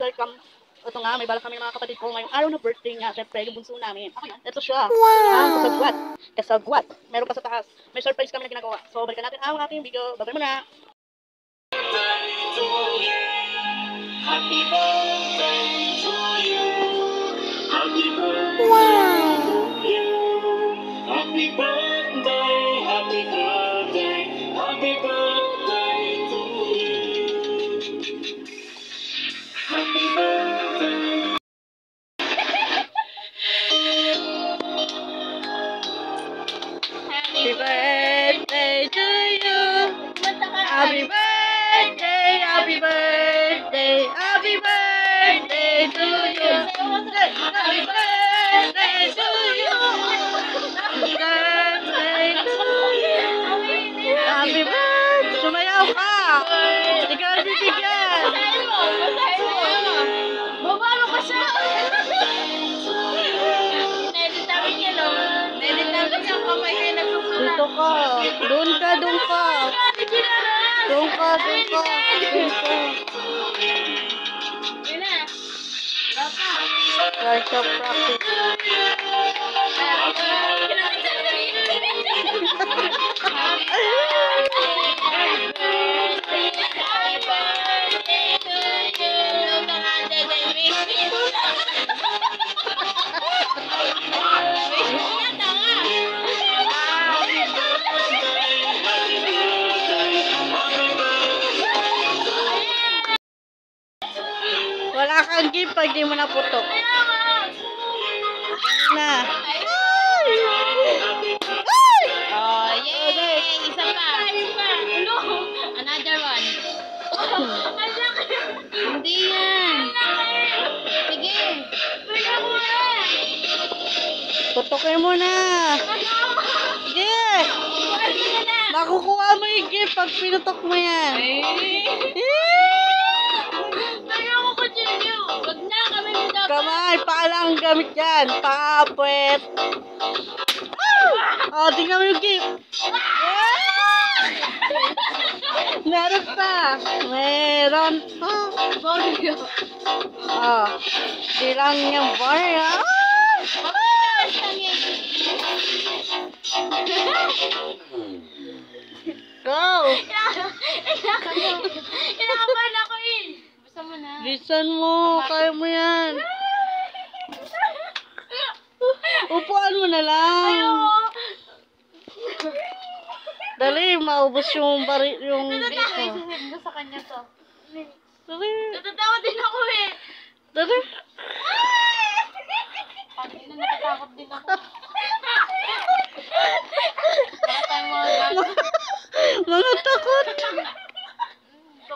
welcome. Ito nga, may balak kami ng mga kapatid ko ngayong araw na birthday niya. Siyempre, yung bunso namin. Ito siya. Wow! Kasagwat. Kasagwat. Meron pa sa taas. May surprise kami na ginagawa. So, balikan natin ang ating video. Babay mo na. Happy birthday to you. Happy birthday to you. Happy birthday, happy birthday, happy birthday to you. Happy birthday. Happy birthday to you. Happy birthday, happy birthday, happy birthday to you. Happy birthday to you. Happy birthday to you. Happy birthday. Sumayaw ka. Ikaw ang bibigyan. Baba mo pa siya. Edit namin yan, no? Edit namin yung kamay kayo nagsusulat. Dito ka. Doon ka, doon ka. Doon ka, doon ka. Doon ka. Yun na. Baba. Like a practice. Wala kang gift pag di mo naputok. Na. Oh, yay! Isa pa. Another one. Hindi yan. Sige. Putokin mo na. Sige. Makukuha mo yung gift pag pinutok mo yan. Kamay, paalang gamit yan. Paapwet. Oh, tingnan mo yung gift. Meron pa. Meron pa. Oh, bilang yung barya. Go! Kinakabahan ako eh. Basta mo na. Lisan mo. Kaya mo yan. Upuan mo na lang. Dali, maubos yung bari, yung Natatawa mo sa kanya to. Dali. Natatawa din ako eh. Dali. Pangina, natatakot din ako. Para tayo mga Mga takot.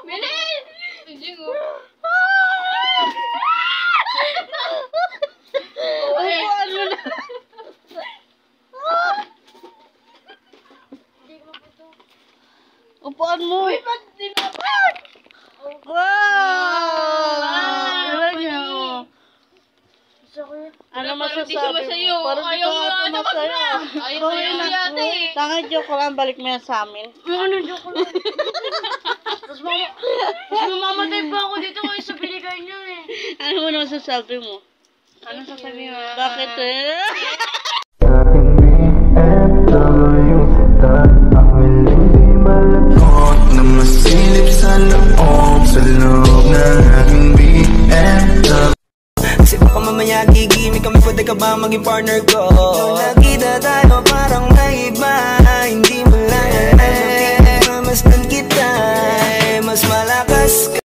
Bilis! Hindi mo. Upuan mo na. Upuan mo. Uy, ba't di mo? Wow! Ilan niya? Ano Parang masasabi di sumasayo. mo? Parang di Ayaw ka mo ata ata masaya. Ayaw Gawin mo na. yata eh. Tanga, joke lang. Balik mo yan sa amin. Ano, joke lang. Tapos mamamatay pa ako dito kayo sa binigay niyo eh. Ano mo naman sasabi mo? Ano sasabihin mo? Bakit eh? Na masilip sa loob, sa loob ng aking BMW. Kasi baka mamaya gigimik kami, pwede ka ba maging partner ko? Nung nakita tayo